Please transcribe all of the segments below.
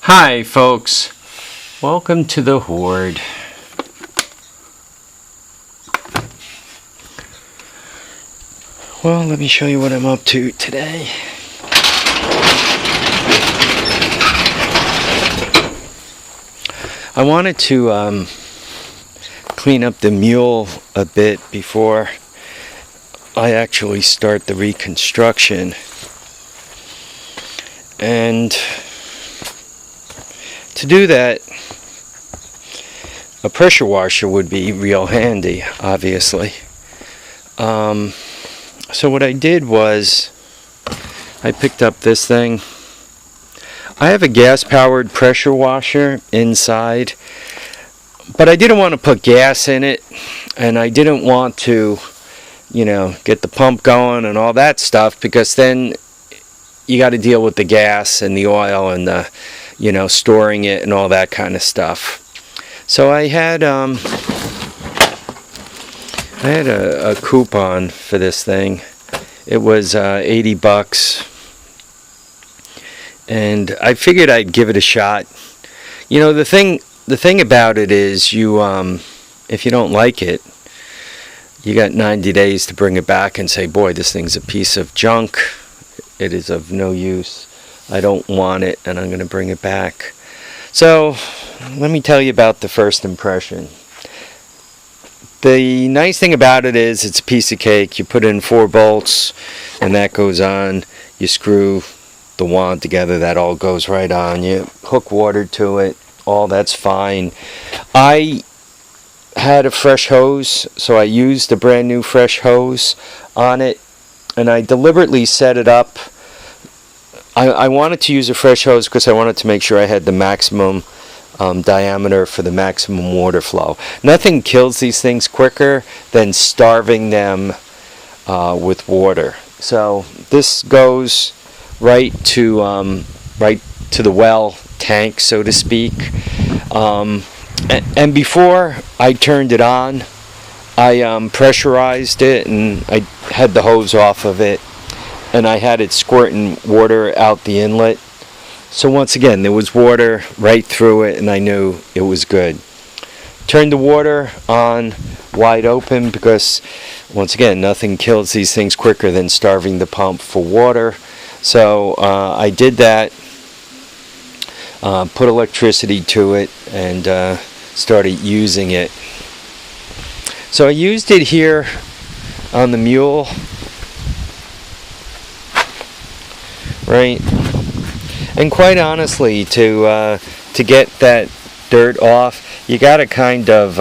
Hi folks, welcome to the Horde. Well, let me show you what I'm up to today. I wanted to clean up the mule a bit before I actually start the reconstruction. And to do that, a pressure washer would be real handy, obviously. So what I did was I picked up this thing. I have a gas-powered pressure washer inside, but I didn't want to put gas in it, and I didn't want to, get the pump going and all that stuff, because then you got to deal with the gas and the oil and the, storing it and all that kind of stuff. So I had a coupon for this thing. It was $80, and I figured I'd give it a shot. The thing about it is, if you don't like it, you got 90 days to bring it back and say, boy, this thing's a piece of junk. It is of no use. I don't want it, and I'm going to bring it back. So, let me tell you about the first impression. The nice thing about it is it's a piece of cake. You put in 4 bolts, and that goes on. You screw the wand together, that all goes right on. You hook water to it, all that's fine. I had a fresh hose, so I used a brand new fresh hose on it, and I deliberately set it up. I wanted to use a fresh hose because I wanted to make sure I had the maximum diameter for the maximum water flow. Nothing kills these things quicker than starving them with water. So this goes right to the well tank, so to speak. And before I turned it on, I pressurized it, and I had the hose off of it, and I had it squirting water out the inlet. So once again, there was water right through it, and I knew it was good. Turned the water on wide open because, once again, nothing kills these things quicker than starving the pump for water. So I did that, put electricity to it, and started using it. So I used it here on the mule, right? And quite honestly, to get that dirt off, you got to kind of,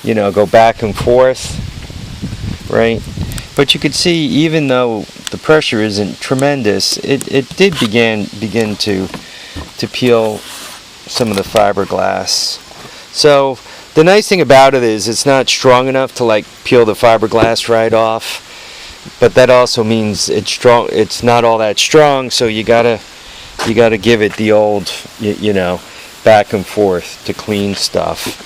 go back and forth, right? But you could see, even though the pressure isn't tremendous, it did begin to peel some of the fiberglass. So the nice thing about it is it's not strong enough to peel the fiberglass right off, but that also means it's strong. It's not all that strong, so you gotta give it the old back and forth to clean stuff.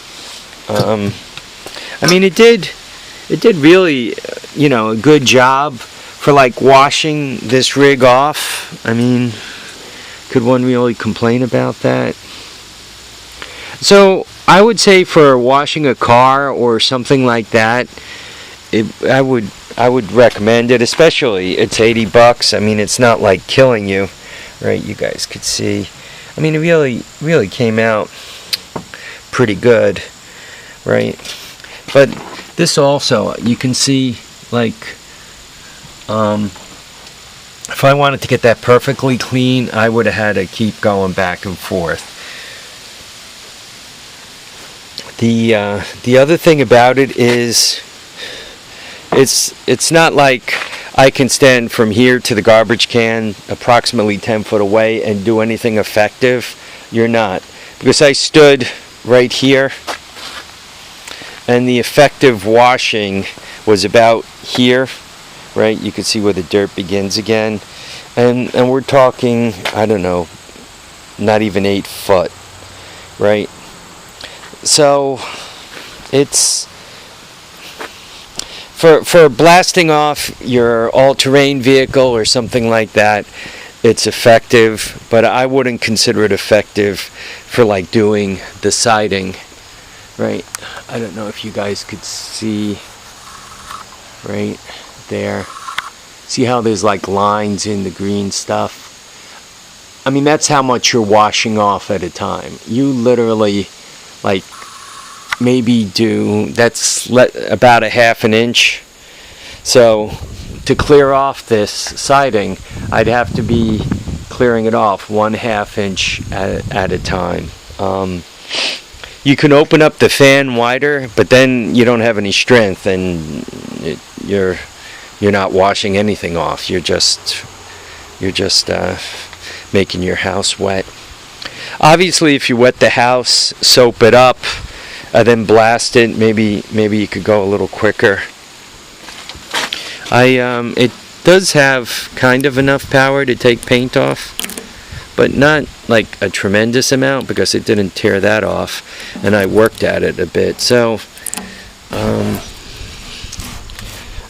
It did really a good job for washing this rig off. Could one really complain about that? So I would say for washing a car or something like that, I would recommend it. Especially, it's $80. It's not like killing you, right? You guys could see. It really came out pretty good, right? But this also, you can see, if I wanted to get that perfectly clean, I would have had to keep going back and forth. The other thing about it is, it's not like I can stand from here to the garbage can approximately 10 foot away and do anything effective. You're not. Because I stood right here, and the effective washing was about here, right? You can see where the dirt begins again. And we're talking, I don't know, not even 8 foot, right? So it's for blasting off your all-terrain vehicle or something like that. it's effective, but I wouldn't consider it effective for like doing the siding, right? I don't know if you guys could see right there. See how there's like lines in the green stuff? I mean, that's how much you're washing off at a time. You literally, like, maybe that's about a half an inch. So to clear off this siding, I'd have to be clearing it off 1/2 inch at a time. You can open up the fan wider, but then you don't have any strength, and you're not washing anything off. You're just making your house wet. Obviously, if you wet the house, soap it up, then blast it. Maybe you could go a little quicker. It does have kind of enough power to take paint off, but not like a tremendous amount, because it didn't tear that off, and I worked at it a bit. So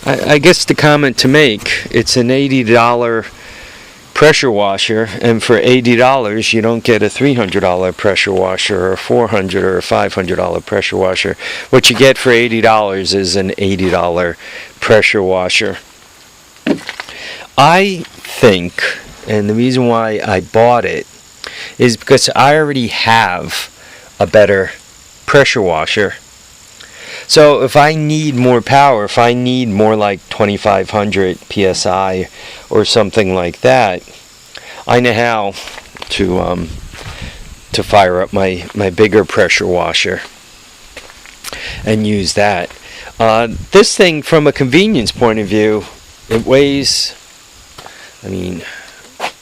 I guess the comment to make, it's an $80 pressure washer, and for $80 you don't get a $300 pressure washer, or a $400 or a $500 pressure washer. What you get for $80 is an $80 pressure washer. I think, and the reason why I bought it is because I already have a better pressure washer. So if I need more power, if I need more like 2500 PSI or something like that, I know how to fire up my bigger pressure washer and use that. This thing, from a convenience point of view, it weighs, I mean,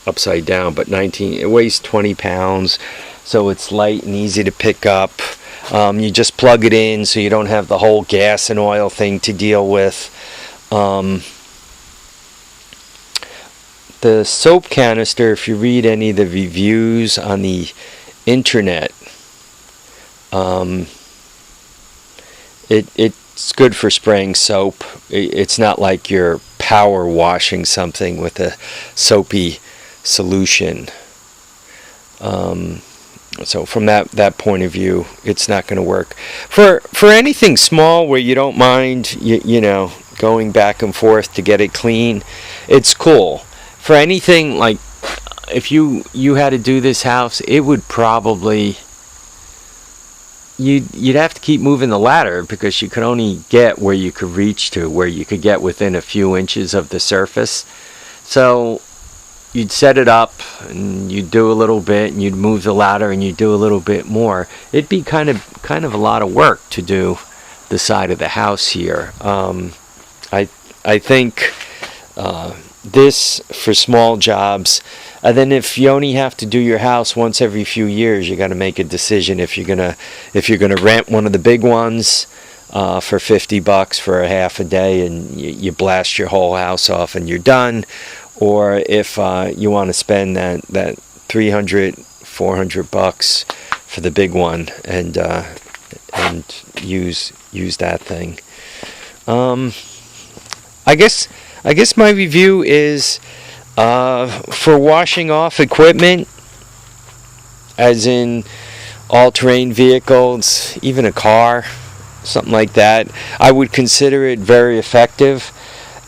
upside down, but it weighs 20 pounds, so it's light and easy to pick up. You just plug it in, so you don't have the whole gas and oil thing to deal with. The soap canister, if you read any of the reviews on the internet, it's good for spraying soap. It's not like you're power washing something with a soapy solution. So from that point of view, it's not going to work. For anything small where you don't mind, you know, going back and forth to get it clean, it's cool. For anything like, if you had to do this house, it would probably, you'd have to keep moving the ladder, because you could only get where you could reach to, where you could get within a few inches of the surface. So you'd set it up, and you'd do a little bit, and you'd move the ladder, and you'd do a little bit more. It'd be kind of a lot of work to do the side of the house here. I think this for small jobs. And then if you only have to do your house once every few years, you got to make a decision if you're gonna rent one of the big ones for $50 for a half a day, and you blast your whole house off and you're done, or if you want to spend that $300-400 for the big one and use that thing. I guess my review is for washing off equipment, as in all-terrain vehicles, even a car, something like that, I would consider it very effective.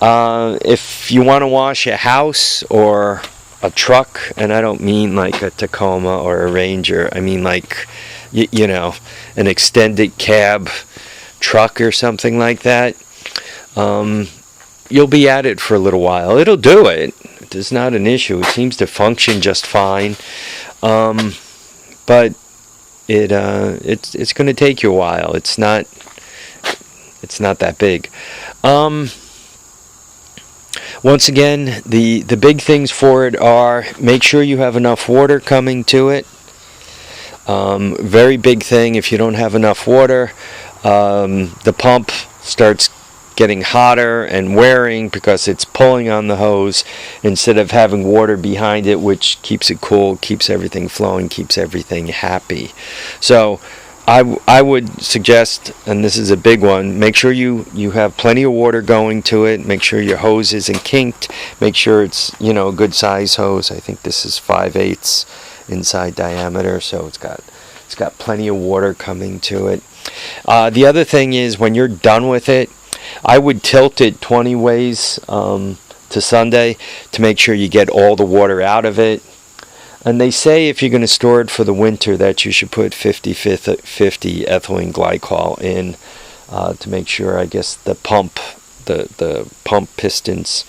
If you want to wash a house or a truck, and I don't mean like a Tacoma or a Ranger, I mean like, you know, an extended cab truck or something like that, you'll be at it for a little while. It'll do it. It's not an issue. It seems to function just fine. But it's going to take you a while. It's not that big. Once again, the big things for it are, make sure you have enough water coming to it. Very big thing, if you don't have enough water, the pump starts getting hotter and wearing because it's pulling on the hose instead of having water behind it, which keeps it cool, keeps everything flowing, keeps everything happy. So I would suggest, and this is a big one, make sure you have plenty of water going to it. Make sure your hose isn't kinked. Make sure it's, you know, a good size hose. I think this is 5/8 inside diameter, so it's got plenty of water coming to it. The other thing is, when you're done with it, I would tilt it 20 ways to Sunday to make sure you get all the water out of it. And they say if you're going to store it for the winter that you should put 50/50 ethylene glycol in to make sure, I guess, the pump pistons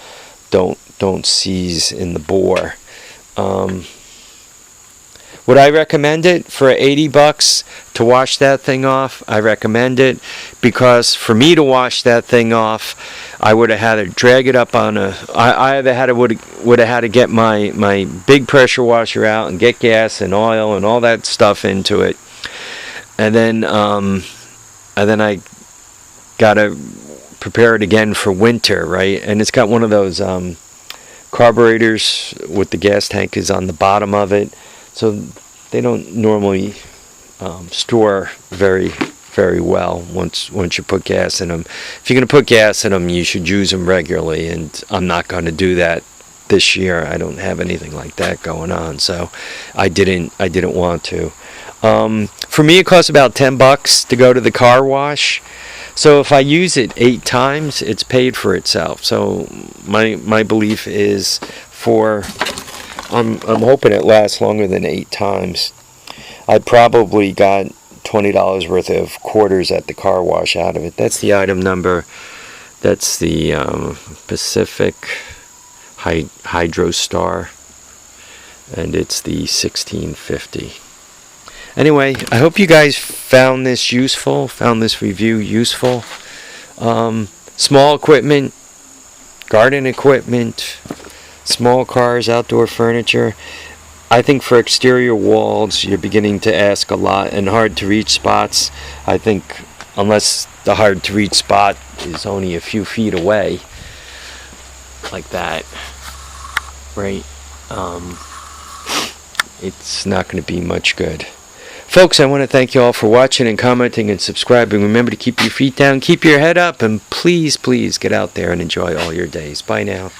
don't seize in the bore. Would I recommend it for $80 to wash that thing off? I recommend it, because for me to wash that thing off, I would have had to drag it up on a. I either would have had to get my big pressure washer out and get gas and oil and all that stuff into it, and then I gotta prepare it again for winter, right? And it's got one of those carburetors with the gas tank is on the bottom of it. So they don't normally store very well once you put gas in them. If you're going to put gas in them, you should use them regularly, and I'm not going to do that this year. I don't have anything like that going on, so I didn't want to. For me, it costs about $10 to go to the car wash. So if I use it 8 times, it's paid for itself. So my belief is I'm hoping it lasts longer than 8 times. I probably got $20 worth of quarters at the car wash out of it. That's the item number. That's the Pacific Hydro Star, and it's the 1650. Anyway, I hope you guys found this useful, found this review useful. Small equipment, garden equipment, small cars, outdoor furniture. I think for exterior walls, you're beginning to ask a lot, and hard to reach spots. I think unless the hard to reach spot is only a few feet away, like that, right? It's not going to be much good. Folks, I want to thank you all for watching and commenting and subscribing. Remember to keep your feet down, keep your head up, and please, please get out there and enjoy all your days. Bye now.